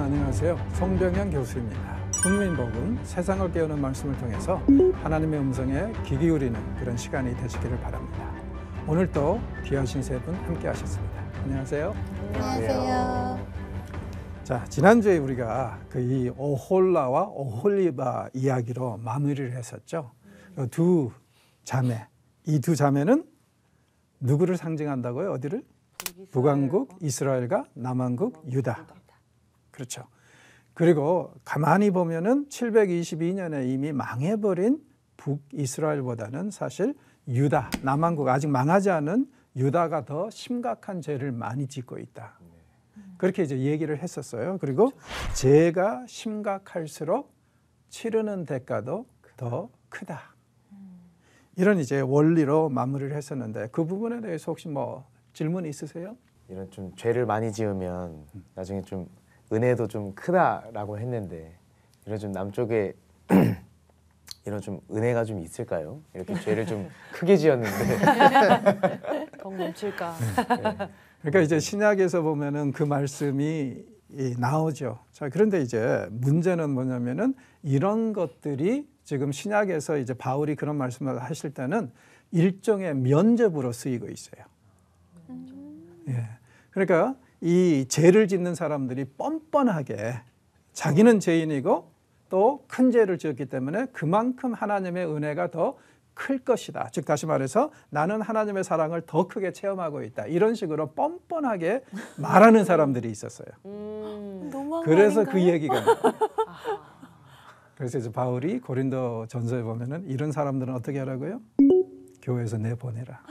안녕하세요. 송병현 교수입니다. 국민복음 세상을 깨우는 말씀을 통해서 하나님의 음성에 귀 기울이는 그런 시간이 되시기를 바랍니다. 오늘도 귀하신 세 분 함께 하셨습니다. 안녕하세요. 안녕하세요. 자, 지난주에 우리가 이 오홀라와 오홀리바 이야기로 마무리를 했었죠. 두 자매, 이 두 자매는 누구를 상징한다고요? 어디를? 북왕국 이스라엘과 남왕국 유다. 그렇죠. 그리고 가만히 보면은 722년에 이미 망해버린 북이스라엘보다는 사실 유다, 남왕국 아직 망하지 않은 유다가 더 심각한 죄를 많이 짓고 있다. 그렇게 이제 얘기를 했었어요. 그리고 죄가 심각할수록 치르는 대가도 더 크다. 이런 이제 원리로 마무리를 했었는데 그 부분에 대해서 혹시 뭐 질문 있으세요? 이런 좀 죄를 많이 지으면 나중에 좀 은혜도 좀 크다라고 했는데 이런 좀 남쪽에 이런 좀 은혜가 좀 있을까요? 이렇게 죄를 좀 크게 지었는데 더 넘칠까? 네. 그러니까 이제 신약에서 보면은 그 말씀이 나오죠. 자, 그런데 이제 문제는 뭐냐면은 이런 것들이 지금 신약에서 이제 바울이 그런 말씀을 하실 때는 일종의 면접으로 쓰이고 있어요. 예. 그러니까 이 죄를 짓는 사람들이 뻔뻔하게 자기는 죄인이고 또 큰 죄를 지었기 때문에 그만큼 하나님의 은혜가 더 클 것이다. 즉 다시 말해서 나는 하나님의 사랑을 더 크게 체험하고 있다. 이런 식으로 뻔뻔하게 말하는 사람들이 있었어요. 그래서 그 얘기가 나와요. 그래서 이제 바울이 고린도 전서에 보면은 이런 사람들은 어떻게 하라고요? 교회에서 내보내라.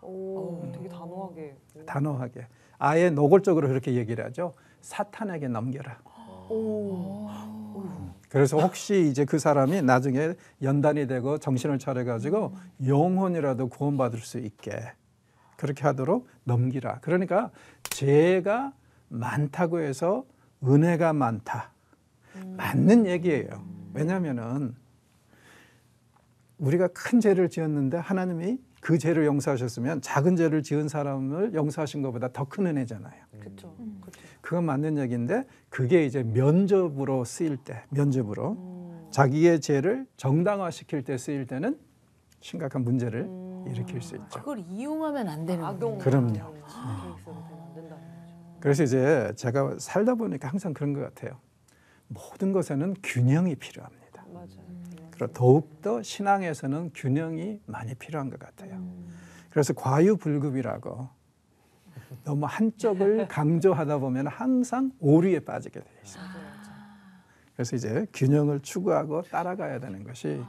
오, 되게 단호하게. 단호하게. 아예 노골적으로 그렇게 얘기를 하죠. 사탄에게 넘겨라. 오. 그래서 혹시 이제 그 사람이 나중에 연단이 되고 정신을 차려가지고 영혼이라도 구원받을 수 있게 그렇게 하도록 넘기라. 그러니까 죄가 많다고 해서 은혜가 많다. 맞는 얘기예요. 왜냐하면은 우리가 큰 죄를 지었는데 하나님이 그 죄를 용서하셨으면 작은 죄를 지은 사람을 용서하신 것보다 더 큰 은혜잖아요. 그렇죠. 그건 맞는 얘기인데 그게 이제 면접으로 쓰일 때, 면접으로 자기의 죄를 정당화시킬 때 쓰일 때는 심각한 문제를 일으킬 수 있죠. 그걸 이용하면 안 되는 거예요. 그럼요. 계획서로 되면 안 된다는 거죠. 그래서 이제 제가 살다 보니까 항상 그런 것 같아요. 모든 것에는 균형이 필요합니다. 맞아요. 그리고 더욱더 신앙에서는 균형이 많이 필요한 것 같아요. 그래서 과유불급이라고 너무 한쪽을 강조하다 보면 항상 오류에 빠지게 돼 있어요. 그래서 이제 균형을 추구하고 따라가야 되는 것이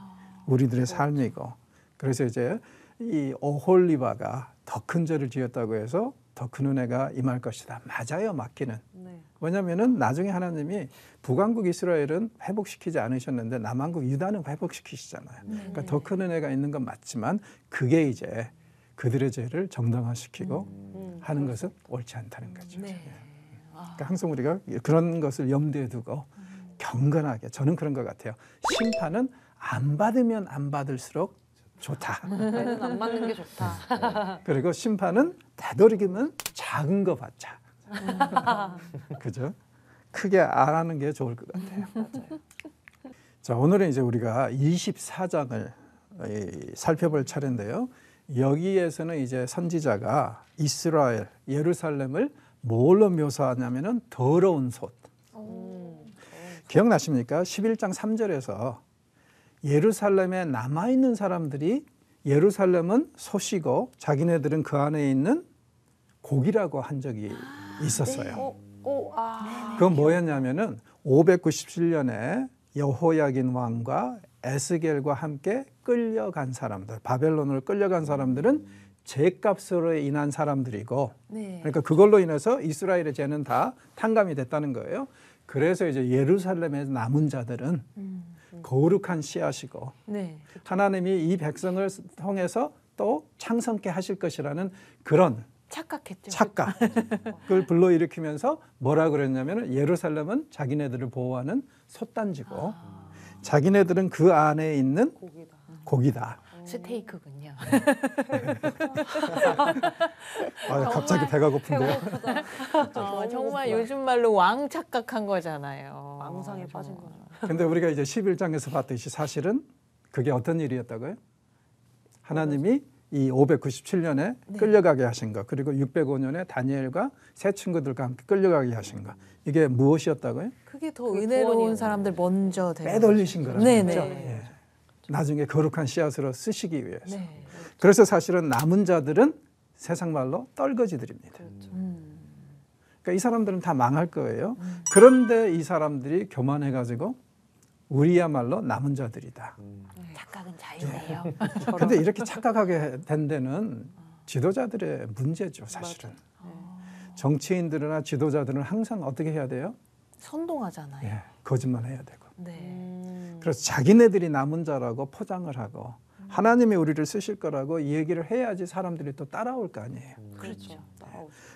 우리들의 삶이고, 그래서 이제 이 오홀리바가 더 큰 죄를 지었다고 해서 더 큰 은혜가 임할 것이다. 맞아요, 맞기는. 네. 왜냐하면은 나중에 하나님이 북왕국 이스라엘은 회복시키지 않으셨는데 남왕국 유다는 회복시키시잖아요. 그러니까 더 큰 은혜가 있는 건 맞지만 그게 이제 그들의 죄를 정당화시키고 하는 것은 옳지 않다는 거죠. 네. 그러니까 항상 우리가 그런 것을 염두에 두고 경건하게, 저는 그런 것 같아요. 심판은 안 받으면 안 받을수록 좋다. 내는 안 맞는 게 좋다. 그리고 심판은 되도록이면 작은 거 받자. 그죠? 크게 안 하는 게 좋을 것 같아요. 자, 오늘은 이제 우리가 24장을 살펴볼 차례인데요. 여기에서는 이제 선지자가 이스라엘, 예루살렘을 뭘로 묘사하냐면은 더러운 솥. 기억나십니까? 11장 3절에서 예루살렘에 남아있는 사람들이 예루살렘은 솥이고 자기네들은 그 안에 있는 고기라고 한 적이 있었어요. 그건 뭐였냐면은 597년에 여호야긴 왕과 에스겔과 함께 끌려간 사람들, 바벨론으로 끌려간 사람들은 죄값으로 인한 사람들이고, 네. 그러니까 그걸로 인해서 이스라엘의 죄는 다 탕감이 됐다는 거예요. 그래서 이제 예루살렘에 남은 자들은 거룩한 씨앗이고 네. 하나님이 이 백성을 통해서 또 창성케 하실 것이라는 그런 착각했죠. 착각을 불러일으키면서 뭐라 그랬냐면 예루살렘은 자기네들을 보호하는 솥단지고 자기네들은 그 안에 있는 고기다. 스테이크군요. 아, 갑자기 배가 고픈데요. 정말 정말 요즘 말로 왕 착각한 거잖아요. 망상에 빠진 정말. 거죠. 근데 우리가 이제 11장에서 봤듯이 사실은 그게 어떤 일이었다고요? 하나님이 이 597년에 네. 끌려가게 하신 것, 그리고 605년에 다니엘과 세 친구들과 함께 끌려가게 하신 것, 이게 무엇이었다고요? 그게 더 그 은혜로운 구원이에요. 사람들 먼저 되는 빼돌리신 거라는 네네. 거죠. 예. 나중에 거룩한 씨앗으로 쓰시기 위해서. 네. 그래서 사실은 남은 자들은 세상 말로 떨거지들입니다. 그렇죠. 그러니까 이 사람들은 다 망할 거예요. 그런데 이 사람들이 교만해가지고 우리야말로 남은 자들이다. 착각은 자유네요. 근데 이렇게 착각하게 된 데는 지도자들의 문제죠, 사실은. 정치인들이나 지도자들은 항상 어떻게 해야 돼요? 선동하잖아요. 예, 거짓말 해야 되고. 네. 그래서 자기네들이 남은 자라고 포장을 하고 하나님이 우리를 쓰실 거라고 이 얘기를 해야지 사람들이 또 따라올 거 아니에요. 그렇죠.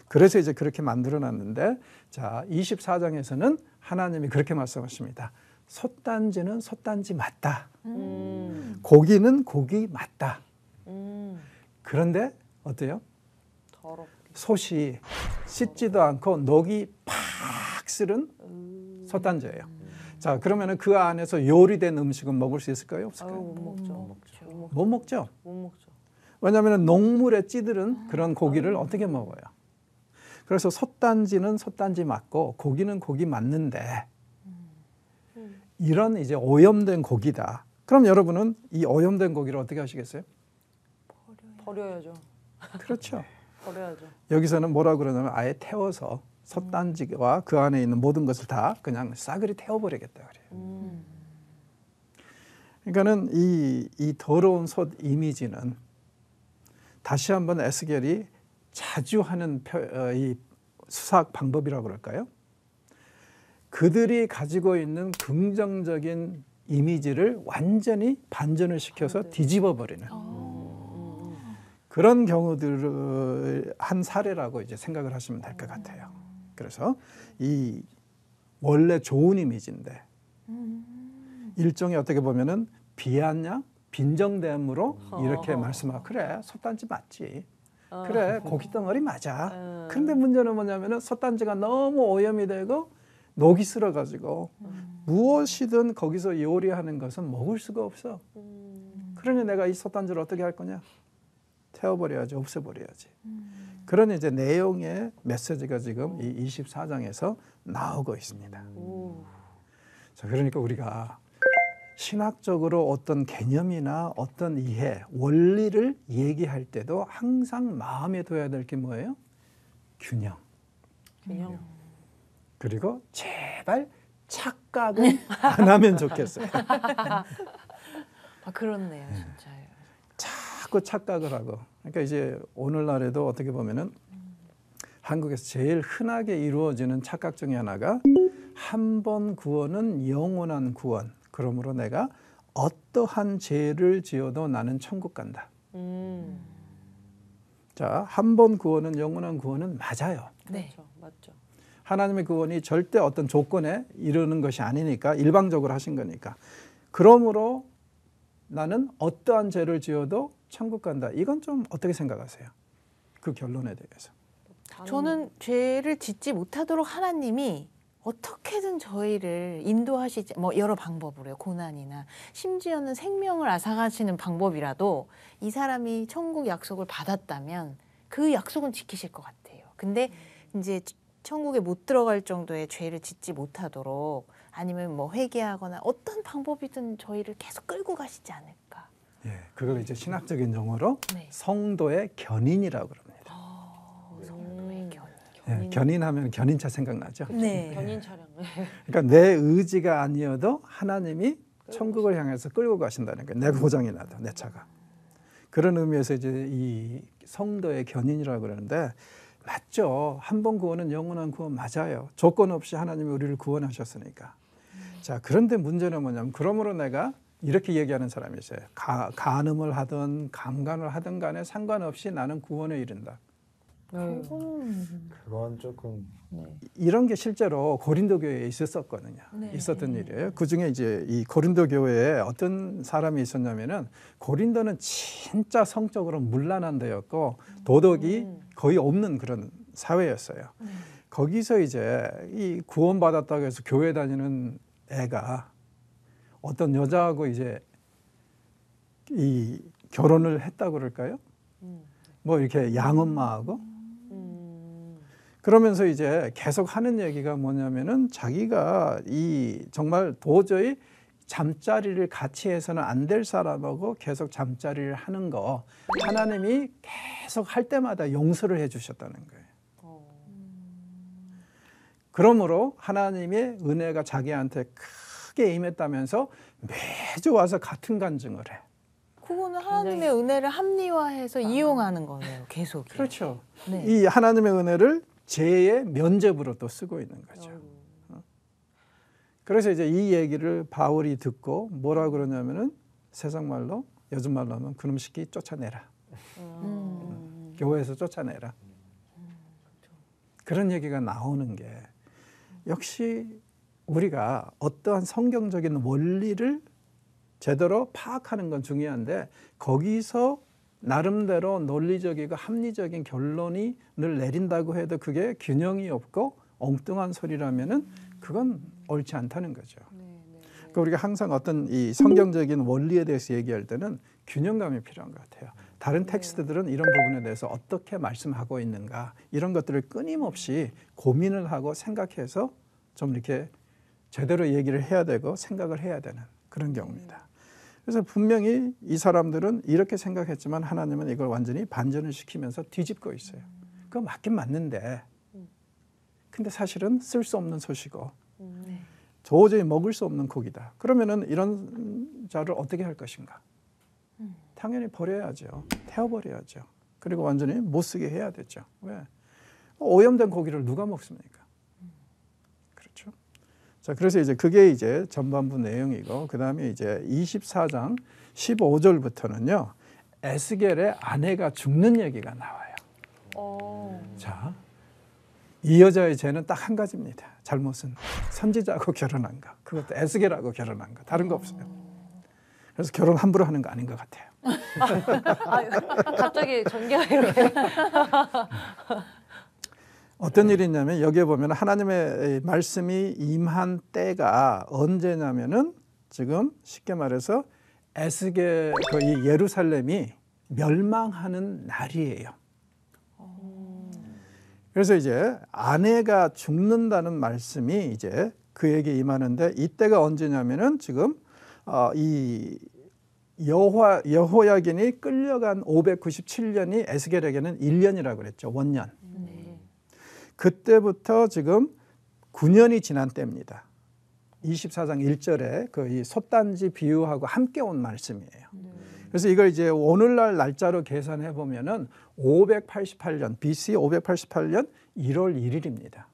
그래서 이제 그렇게 만들어 놨는데, 자, 24장에서는 하나님이 그렇게 말씀하십니다. 솥단지는 솥단지 맞다. 고기는 고기 맞다. 그런데 어때요? 더럽게. 솥이 씻지도 않고 녹이 팍 쓸은 솥단지예요. 자, 그러면은 그 안에서 요리된 음식은 먹을 수 있을까요? 없을까요? 아유, 못 먹죠. 못 먹죠. 못 먹죠. 왜냐하면 녹물에 찌들은 그런 고기를 어떻게 먹어요? 그래서 솥단지는 솥단지 맞고 고기는 고기 맞는데 이런 이제 오염된 고기다. 그럼 여러분은 이 오염된 고기를 어떻게 하시겠어요? 버려야죠. 그렇죠. 버려야죠. 여기서는 뭐라 그러냐면 아예 태워서 솥단지와 그 안에 있는 모든 것을 다 그냥 싸그리 태워버리겠다 그래요. 그러니까는 이 더러운 솥 이미지는 다시 한번 에스겔이 자주 하는 이 수사학 방법이라고 그럴까요? 그들이 가지고 있는 긍정적인 이미지를 완전히 반전을 시켜서 뒤집어 버리는 그런 경우들을 한 사례라고 이제 생각을 하시면 될 것 같아요. 그래서 이 원래 좋은 이미지인데 일종의 어떻게 보면은 비아냐 빈정됨으로 이렇게 말씀하고 그래 솥단지 맞지. 그래 고기 덩어리 맞아. 그런데 문제는 뭐냐면은 솥단지가 너무 오염이 되고 녹이 슬어가지고 무엇이든 거기서 요리하는 것은 먹을 수가 없어. 그러니 내가 이 솥단지를 어떻게 할 거냐? 태워버려야지, 없애버려야지. 그런 이제 내용의 메시지가 지금 이 24장에서 나오고 있습니다. 자, 그러니까 우리가 신학적으로 어떤 개념이나 어떤 이해, 원리를 얘기할 때도 항상 마음에 둬야 될 게 뭐예요? 균형. 균형. 그리고 제발 착각은 안 하면 좋겠어요. 아, 그렇네요, 진짜요. 자꾸 착각을 하고. 그러니까 이제 오늘날에도 어떻게 보면은 한국에서 제일 흔하게 이루어지는 착각 중에 하나가 한 번 구원은 영원한 구원. 그러므로 내가 어떠한 죄를 지어도 나는 천국 간다. 자, 한 번 구원은 영원한 구원은 맞아요. 네. 그렇죠. 맞죠. 하나님의 구원이 절대 어떤 조건에 이르는 것이 아니니까 일방적으로 하신 거니까. 그러므로 나는 어떠한 죄를 지어도 천국 간다. 이건 좀 어떻게 생각하세요? 그 결론에 대해서. 저는 죄를 짓지 못하도록 하나님이 어떻게든 저희를 인도하시지 뭐 여러 방법으로요. 고난이나 심지어는 생명을 앗아가시는 방법이라도 이 사람이 천국 약속을 받았다면 그 약속은 지키실 것 같아요. 근데 이제 천국에 못 들어갈 정도의 죄를 짓지 못하도록 아니면 뭐 회개하거나 어떤 방법이든 저희를 계속 끌고 가시지 않을까. 예, 그걸 이제 신학적인 용어로 네. 성도의 견인이라고 그럽니다. 성도의 견인. 예, 견인하면 견인차 생각나죠? 네. 견인 차량. 그러니까 내 의지가 아니어도 하나님이 천국을 향해서 끌고 가신다는 거예요. 내 고장이 나도 내 차가. 그런 의미에서 이제 이 성도의 견인이라고 그러는데 맞죠. 한 번 구원은 영원한 구원 맞아요. 조건 없이 하나님이 우리를 구원하셨으니까. 자, 그런데 문제는 뭐냐면 그러므로 내가 이렇게 얘기하는 사람이 있어요. 간음을 하든 강간을 하든 간에 상관없이 나는 구원에 이른다. 그건 조금 이런 게 실제로 고린도 교회에 있었거든요. 네. 있었던 일이에요. 그 중에 이제 이 고린도 교회에 어떤 사람이 있었냐면은 고린도는 진짜 성적으로 문란한 데였고 도덕이 거의 없는 그런 사회였어요. 거기서 이제 이 구원받았다고 해서 교회 다니는 애가 어떤 여자하고 이제 이 결혼을 했다고 그럴까요? 뭐 이렇게 양엄마하고 그러면서 이제 계속 하는 얘기가 뭐냐면은 자기가 이 정말 도저히 잠자리를 같이 해서는 안 될 사람하고 계속 잠자리를 하는 거 하나님이 계속 할 때마다 용서를 해 주셨다는 거예요. 그러므로 하나님의 은혜가 자기한테 크게 임했다면서 매주 와서 같은 간증을 해. 그거는 하나님의 은혜를 합리화해서 이용하는 거네요. 계속. 그렇죠. 네. 이 하나님의 은혜를 죄의 면죄부로 또 쓰고 있는 거죠. 그래서 이제 이 얘기를 바울이 듣고 뭐라 그러냐면은 세상 말로 요즘 말로 하면 그놈 새끼 쫓아내라. 교회에서 쫓아내라. 그런 얘기가 나오는 게 역시 우리가 어떠한 성경적인 원리를 제대로 파악하는 건 중요한데 거기서 나름대로 논리적이고 합리적인 결론을 내린다고 해도 그게 균형이 없고 엉뚱한 소리라면은 그건 옳지 않다는 거죠. 그러니까 우리가 항상 어떤 이 성경적인 원리에 대해서 얘기할 때는 균형감이 필요한 것 같아요. 다른 텍스트들은 이런 부분에 대해서 어떻게 말씀하고 있는가 이런 것들을 끊임없이 고민을 하고 생각해서 좀 이렇게 제대로 얘기를 해야 되고 생각을 해야 되는 그런 경우입니다. 그래서 분명히 이 사람들은 이렇게 생각했지만 하나님은 이걸 완전히 반전을 시키면서 뒤집고 있어요. 그거 맞긴 맞는데 근데 사실은 쓸 수 없는 솥이고 도저히 먹을 수 없는 고기다. 그러면은 이런 자를 어떻게 할 것인가? 당연히 버려야죠. 태워버려야죠. 그리고 완전히 못 쓰게 해야 되죠. 왜? 오염된 고기를 누가 먹습니까? 그렇죠. 자, 그래서 이제 그게 이제 전반부 내용이고 그 다음에 이제 24장 15절부터는요 에스겔의 아내가 죽는 얘기가 나와요. 자, 이 여자의 죄는 딱 한 가지입니다. 잘못은 선지자하고 결혼한 거. 그것도 에스겔하고 결혼한 거. 다른 거 없어요. 그래서 결혼 함부로 하는 거 아닌 것 같아요. 갑자기 전개가 이렇게. 어떤 일이 있냐면 여기에 보면 하나님의 말씀이 임한 때가 언제냐면은 지금 쉽게 말해서 에스겔 이 예루살렘이 멸망하는 날이에요. 그래서 이제 아내가 죽는다는 말씀이 이제 그에게 임하는데 이때가 언제냐면은 지금 이 여호야긴이 끌려간 597년이 에스겔에게는 1년이라고 그랬죠. 원년. 그때부터 지금 9년이 지난 때입니다. 24장 1절에 그 이 솥단지 비유하고 함께 온 말씀이에요. 그래서 이걸 이제 오늘날 날짜로 계산해 보면은 588년 BC 588년 1월 1일입니다.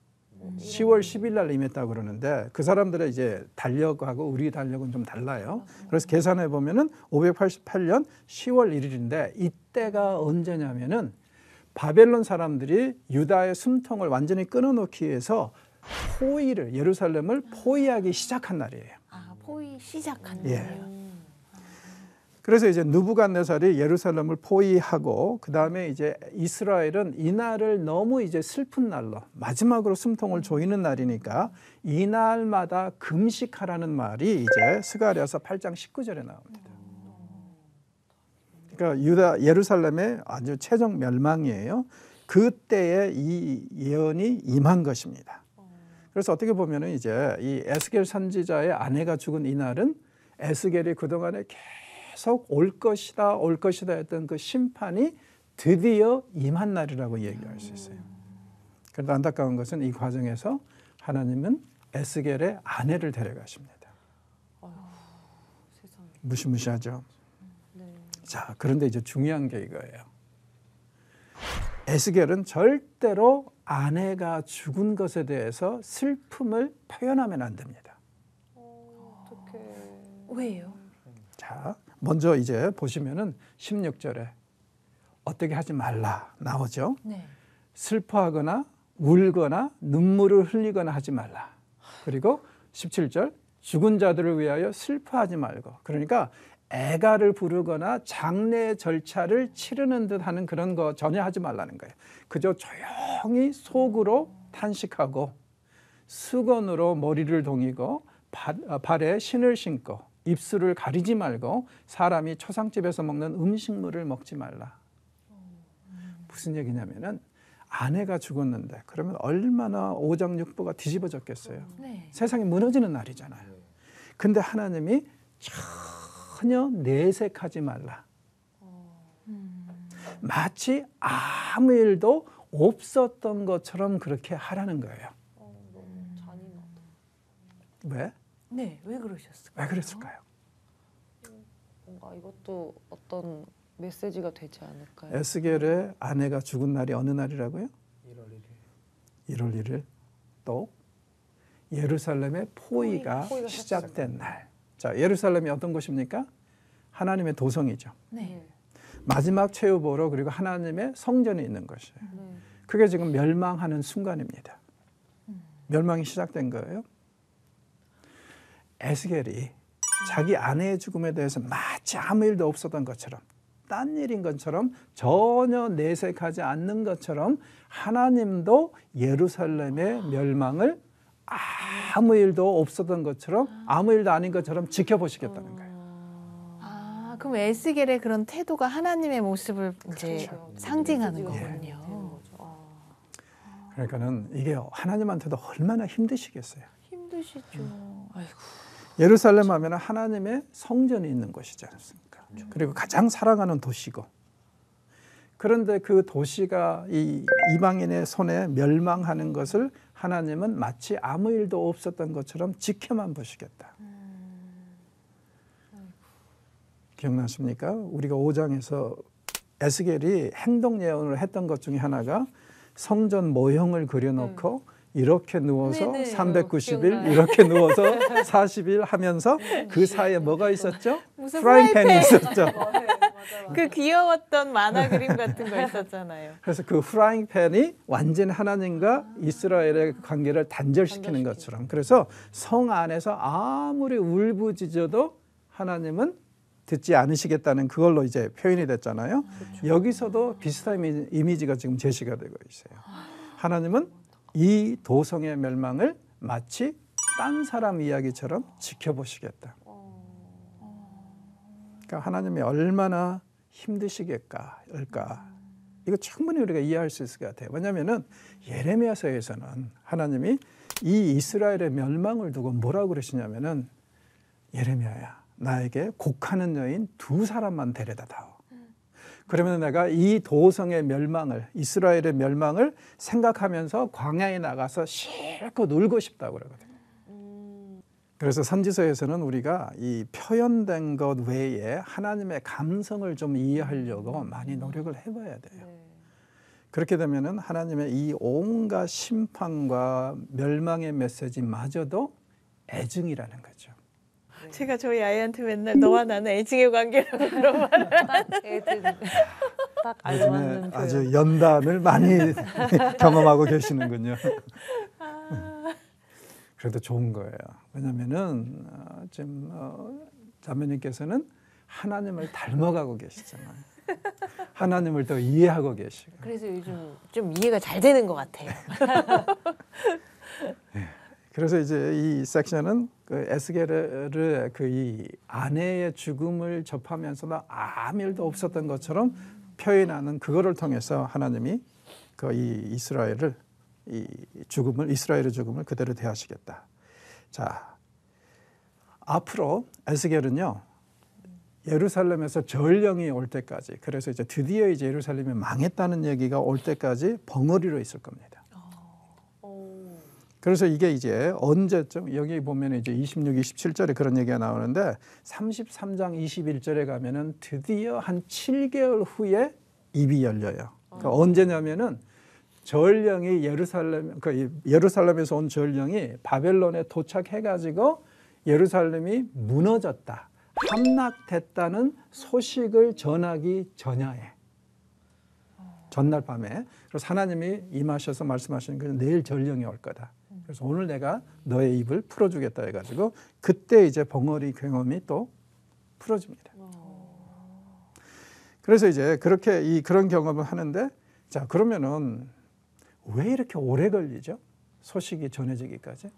10월 10일 날 임했다고 그러는데 그 사람들의 이제 달력하고 우리 달력은 좀 달라요. 그래서 계산해 보면은 588년 10월 1일인데 이때가 언제냐면은 바벨론 사람들이 유다의 숨통을 완전히 끊어놓기 위해서 포위를 예루살렘을 포위하기 시작한 날이에요. 아, 포위 시작한 예. 날이에요. 그래서 이제 느부갓네살이 예루살렘을 포위하고 그 다음에 이제 이스라엘은 이 날을 너무 이제 슬픈 날로 마지막으로 숨통을 조이는 날이니까 이 날마다 금식하라는 말이 이제 스가랴서 8장 19절에 나옵니다. 그러니까 예루살렘의 아주 최종 멸망이에요. 그때에 이 예언이 임한 것입니다. 그래서 어떻게 보면은 이제 이 에스겔 선지자의 아내가 죽은 이 날은 에스겔이 그동안에 계속 올 것이다 했던 그 심판이 드디어 임한 날이라고 얘기할 수 있어요. 그런데 안타까운 것은 이 과정에서 하나님은 에스겔의 아내를 데려가십니다. 무시무시하죠. 자, 그런데 이제 중요한 게 이거예요. 에스겔은 절대로 아내가 죽은 것에 대해서 슬픔을 표현하면 안 됩니다. 어떡해. 왜요? 자, 먼저 이제 보시면은 16절에 어떻게 하지 말라 나오죠. 네. 슬퍼하거나 울거나 눈물을 흘리거나 하지 말라. 그리고 17절 죽은 자들을 위하여 슬퍼하지 말고. 그러니까 애가를 부르거나 장례 절차를 치르는 듯 하는 그런 거 전혀 하지 말라는 거예요. 그저 조용히 속으로 탄식하고 수건으로 머리를 동이고 발에 신을 신고 입술을 가리지 말고 사람이 초상집에서 먹는 음식물을 먹지 말라. 무슨 얘기냐면은 아내가 죽었는데 그러면 얼마나 오장육부가 뒤집어졌겠어요. 네. 세상이 무너지는 날이잖아요. 근데 하나님이 전혀 내색하지 말라. 마치 아무 일도 없었던 것처럼 그렇게 하라는 거예요. 너무 잔인하다. 왜? 네, 왜 그러셨을까요? 왜 그랬을까요? 뭔가 이것도 어떤 메시지가 되지 않을까요? 에스겔의 아내가 죽은 날이 어느 날이라고요? 1월 1일. 1월 1일. 또 예루살렘의 포위가 포위가 시작된 날. 자, 예루살렘이 어떤 곳입니까? 하나님의 도성이죠. 네. 마지막 최후보로 그리고 하나님의 성전이 있는 것이에요. 네. 그게 지금 멸망하는 순간입니다. 멸망이 시작된 거예요. 에스겔이 자기 아내의 죽음에 대해서 마치 아무 일도 없었던 것처럼 딴 일인 것처럼 전혀 내색하지 않는 것처럼 하나님도 예루살렘의 멸망을 아무 일도 없었던 것처럼 아무 일도 아닌 것처럼 지켜보시겠다는 거예요. 아, 그럼 에스겔의 그런 태도가 하나님의 모습을 이제 그렇죠. 상징하는 메시지가 거군요. 되는 거죠. 그러니까는 이게 하나님한테도 얼마나 힘드시겠어요. 힘드시죠. 아이고. 예루살렘 하면 하나님의 성전이 있는 곳이지 않습니까? 그리고 가장 사랑하는 도시고. 그런데 그 도시가 이 이방인의 손에 멸망하는 것을 하나님은 마치 아무 일도 없었던 것처럼 지켜만 보시겠다. 기억나십니까? 우리가 5장에서 에스겔이 행동 예언을 했던 것 중에 하나가 성전 모형을 그려놓고 이렇게 누워서 네네. 390일 기억나요. 이렇게 누워서 40일 하면서 그 사이에 뭐가 있었죠? 무슨 프라이팬이 있었죠. 그 귀여웠던 만화 그림 같은 거 있었잖아요. 그래서 그 프라이팬이 완전히 하나님과 이스라엘의 관계를 단절시키는 것처럼 그래서 성 안에서 아무리 울부짖어도 하나님은 듣지 않으시겠다는 그걸로 이제 표현이 됐잖아요. 여기서도 비슷한 이미지가 지금 제시가 되고 있어요. 하나님은 이 도성의 멸망을 마치 딴 사람 이야기처럼 지켜보시겠다. 그러니까 하나님이 얼마나 힘드시겠까. 이거 충분히 우리가 이해할 수 있을 것 같아요. 왜냐하면 예레미야서에서는 하나님이 이 이스라엘의 멸망을 두고 뭐라고 그러시냐면은 예레미야야 나에게 곡하는 여인 2사람만 데려다 다오. 그러면 내가 이 도성의 멸망을 이스라엘의 멸망을 생각하면서 광야에 나가서 실컷 울고 싶다고 그러거든요. 그래서 선지서에서는 우리가 이 표현된 것 외에 하나님의 감성을 좀 이해하려고 많이 노력을 해봐야 돼요. 그렇게 되면은 하나님의 이 온갖 심판과 mel망의 메시지마저도 애증이라는 거죠. 제가 저희 아이한테 맨날 너와 나는 애증의 관계라고 그런 말을 애들 딱 요즘에 알맞는 표현. 아주 연단을 많이 경험하고 계시는군요. 그래도 좋은 거예요. 왜냐하면은 지금 자매님께서는 하나님을 닮아가고 계시잖아요. 하나님을 더 이해하고 계시고. 그래서 요즘 좀 이해가 잘 되는 것 같아요. 그래서 이제 이 섹션은 그 에스겔의 그 이 아내의 죽음을 접하면서도 아무 일도 없었던 것처럼 표현하는 그거를 통해서 하나님이 그 이 이스라엘의 죽음을 그대로 대하시겠다. 자, 앞으로 에스겔은요 예루살렘에서 전령이 올 때까지, 그래서 이제 드디어 이제 예루살렘이 망했다는 얘기가 올 때까지 벙어리로 있을 겁니다. 그래서 이게 이제 언제쯤, 여기 보면 이제 26, 27절에 그런 얘기가 나오는데 33장 21절에 가면은 드디어 한 7개월 후에 입이 열려요. 그러니까 언제냐면은 전령이 예루살렘에서 온 전령이 바벨론에 도착해가지고 예루살렘이 무너졌다, 함락됐다는 소식을 전하기 전야에, 전날 밤에. 그래서 하나님이 임하셔서 말씀하시는 것은 내일 전령이 올 거다. 그래서 오늘 내가 너의 입을 풀어주겠다 해가지고 그때 이제 벙어리 경험이 또 풀어집니다. 그래서 이제 그렇게 그런 경험을 하는데, 자 그러면은 왜 이렇게 오래 걸리죠? 소식이 전해지기까지?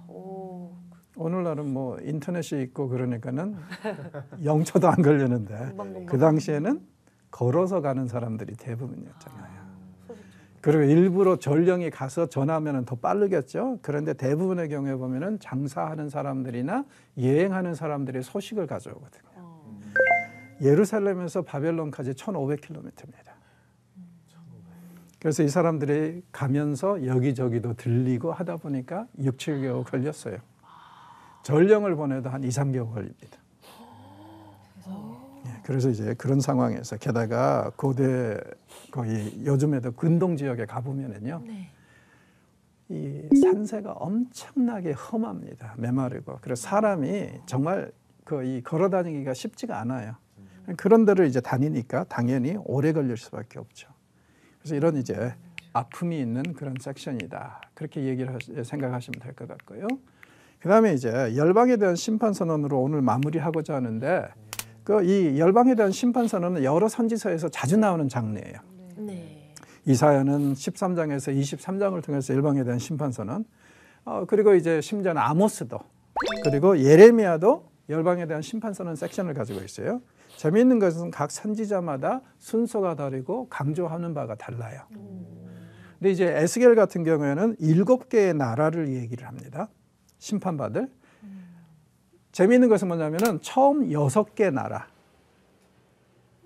오, 오늘날은 뭐 인터넷이 있고 그러니까는 0초도 안 걸리는데 금방금방. 그 당시에는 걸어서 가는 사람들이 대부분이었잖아요. 그리고 일부러 전령이 가서 전하면 더 빠르겠죠. 그런데 대부분의 경우에 보면은 장사하는 사람들이나 여행하는 사람들이 소식을 가져오거든요. 예루살렘에서 바벨론까지 1,500km입니다. 그래서 이 사람들이 가면서 여기저기도 들리고 하다 보니까 6, 7개월 걸렸어요. 전령을 보내도 한 2, 3개월 걸립니다. 그래서 이제 그런 상황에서 게다가 고대 거의 요즘에도 근동 지역에 가보면은요, 네. 이 산세가 엄청나게 험합니다. 메마르고 그래서 사람이 정말 거의 걸어다니기가 쉽지가 않아요. 그런 데를 이제 다니니까 당연히 오래 걸릴 수밖에 없죠. 그래서 이런 이제 아픔이 있는 그런 섹션이다. 그렇게 생각하시면 될 것 같고요. 그다음에 이제 열방에 대한 심판 선언으로 오늘 마무리하고자 하는데 그 이 열방에 대한 심판 선언은 여러 선지서에서 자주 나오는 장르예요. 네. 이사야는 13장에서 23장을 통해서 열방에 대한 심판 선언, 그리고 이제 심지어는 아모스도, 그리고 예레미야도 열방에 대한 심판 선언 섹션을 가지고 있어요. 재미있는 것은 각 선지자마다 순서가 다르고 강조하는 바가 달라요. 근데 이제 에스겔 같은 경우에는 7개의 나라를 얘기를 합니다. 심판받을. 재미있는 것은 뭐냐면은 처음 6개 나라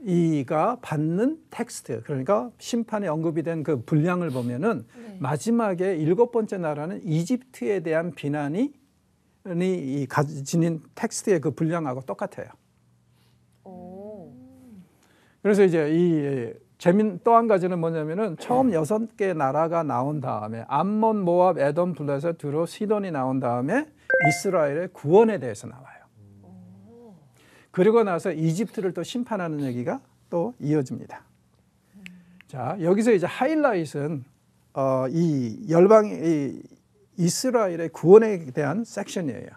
이가 받는 텍스트, 그러니까 심판에 언급이 된 그 분량을 보면은 마지막에 7번째 나라는 이집트에 대한 비난이 지닌 텍스트의 그 분량하고 똑같아요. 오. 그래서 이제 또 한 가지는 뭐냐면은 처음 6개 나라가 나온 다음에 암몬, 모압, 에돔, 블레셋, 두로, 시돈이 나온 다음에 이스라엘의 구원에 대해서 나와요. 그리고 나서 이집트를 또 심판하는 얘기가 또 이어집니다. 자, 여기서 이제 하이라이트는 이 열방의 이스라엘의 구원에 대한 섹션이에요.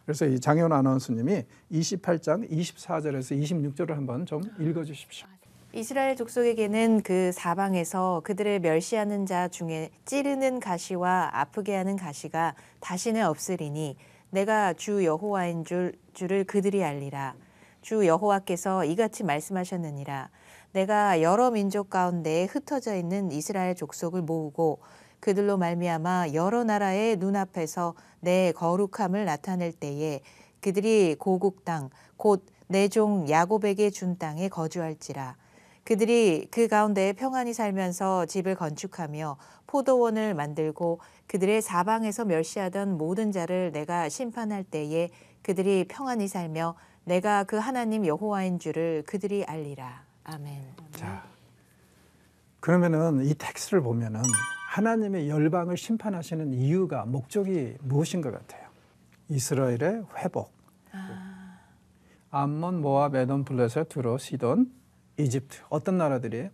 그래서 이 장현 아나운서님이 28장 24절에서 26절을 한번 좀 읽어주십시오. 이스라엘 족속에게는 그 사방에서 그들을 멸시하는 자 중에 찌르는 가시와 아프게 하는 가시가 다시는 없으리니 내가 주 여호와인 줄을 그들이 알리라. 주 여호와께서 이같이 말씀하셨느니라. 내가 여러 민족 가운데에 흩어져 있는 이스라엘 족속을 모으고 그들로 말미암아 여러 나라의 눈앞에서 내 거룩함을 나타낼 때에 그들이 고국 땅 곧 내 종 야곱에게 준 땅에 거주할지라. 그들이 그 가운데 평안히 살면서 집을 건축하며 포도원을 만들고 그들의 사방에서 멸시하던 모든 자를 내가 심판할 때에 그들이 평안히 살며 내가 그 하나님 여호와인 줄을 그들이 알리라. 아멘. 자, 그러면은 이 텍스트를 보면은 하나님의 열방을 심판하시는 이유가 목적이 무엇인 것 같아요? 이스라엘의 회복. 암몬, 모압, 에돔, 블레셋, 두로, 시돈, 이집트. 어떤 나라들이에요?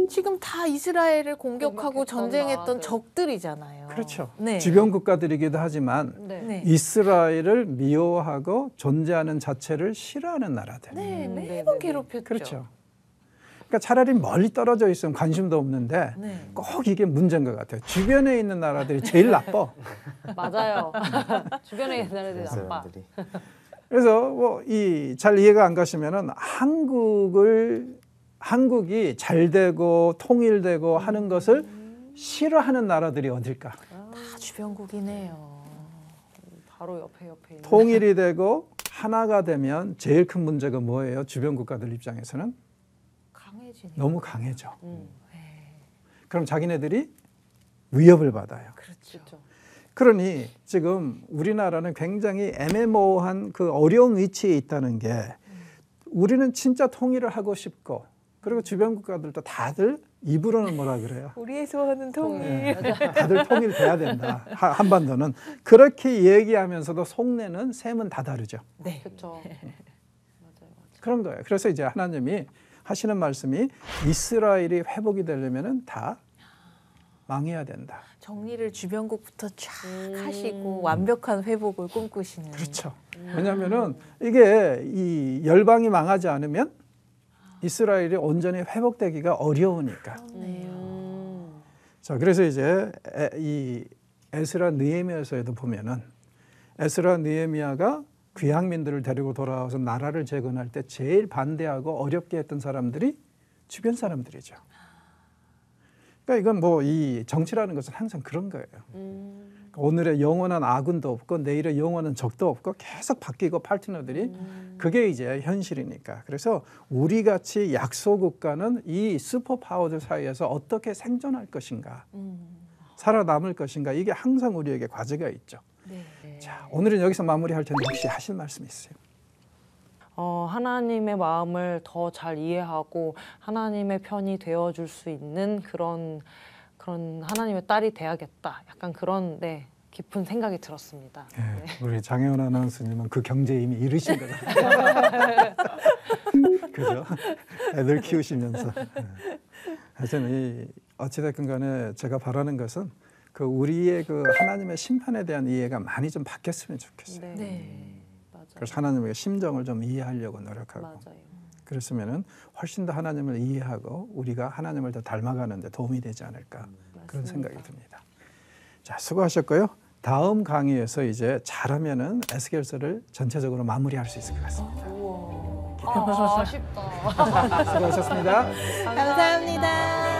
지금 다 이스라엘을 공격하고 공격했던 전쟁했던 나라들. 적들이잖아요. 그렇죠. 네. 주변 국가들이기도 하지만 네. 네. 이스라엘을 미워하고 존재하는 자체를 싫어하는 나라들. 네, 네, 매번 네, 네. 괴롭혔죠. 그렇죠. 그러니까 차라리 멀리 떨어져 있으면 관심도 없는데 네. 꼭 이게 문제인 것 같아요. 주변에 있는 나라들이 제일 나빠. 맞아요. 주변에 있는 나라들이 그 나빠. 사람들이. 그래서 뭐 잘 이해가 안 가시면은 한국이 잘 되고 통일되고 하는 것을 싫어하는 나라들이 어딜까? 다 주변국이네요. 바로 옆에 있는. 통일이 되고 하나가 되면 제일 큰 문제가 뭐예요? 주변 국가들 입장에서는 강해지네. 너무 강해져. 음. 그럼 자기네들이 위협을 받아요. 그렇죠. 그러니 지금 우리나라는 굉장히 애매모호한 그 어려운 위치에 있다는 게 우리는 진짜 통일을 하고 싶고 그리고 주변 국가들도 다들 입으로는 뭐라 그래요? 우리의 소원은 통일. 예, 다들 통일돼야 된다. 한반도는 그렇게 얘기하면서도 속내는 셈은 다 다르죠. 네. 그렇죠. 맞아요. 그런 거예요. 그래서 이제 하나님이 하시는 말씀이 이스라엘이 회복이 되려면은 다 망해야 된다. 정리를 주변국부터 쫙 하시고 완벽한 회복을 꿈꾸시는. 그렇죠. 왜냐하면은 이게 이 열방이 망하지 않으면 이스라엘이 온전히 회복되기가 어려우니까. 네. 자, 그래서 이제 이 에스라 느헤미야서에도 보면은 에스라 느헤미야가 귀향민들을 데리고 돌아와서 나라를 재건할 때 제일 반대하고 어렵게 했던 사람들이 주변 사람들이죠. 그러니까 이건 뭐 이 정치라는 것은 항상 그런 거예요. 오늘의 영원한 아군도 없고 내일의 영원한 적도 없고 계속 바뀌고 파트너들이 그게 이제 현실이니까. 그래서 우리 같이 약소국가는 이 슈퍼파워들 사이에서 어떻게 생존할 것인가, 살아남을 것인가, 이게 항상 우리에게 과제가 있죠. 네. 자, 오늘은 여기서 마무리할 텐데 혹시 하실 말씀 있으세요? 하나님의 마음을 더 잘 이해하고 하나님의 편이 되어줄 수 있는 그런 하나님의 딸이 돼야겠다. 약간 그런 깊은 생각이 들었습니다. 네, 우리 장혜원 아나운서님은 그 경제에 이미 이르신 거잖아요. 그죠? 애들 키우시면서. 하여튼 어찌됐건 간에 제가 바라는 것은 그 우리의 그 하나님의 심판에 대한 이해가 많이 좀 바뀌었으면 좋겠어요. 네. 맞아요. 그래서 하나님의 심정을 좀 이해하려고 노력하고. 맞아요. 그랬으면은 훨씬 더 하나님을 이해하고 우리가 하나님을 더 닮아가는 데 도움이 되지 않을까 그런 생각이 듭니다. 자, 수고하셨고요. 다음 강의에서 이제 잘하면은 에스겔서를 전체적으로 마무리할 수 있을 것 같습니다. 우와. 아쉽다. 수고하셨습니다. 감사합니다.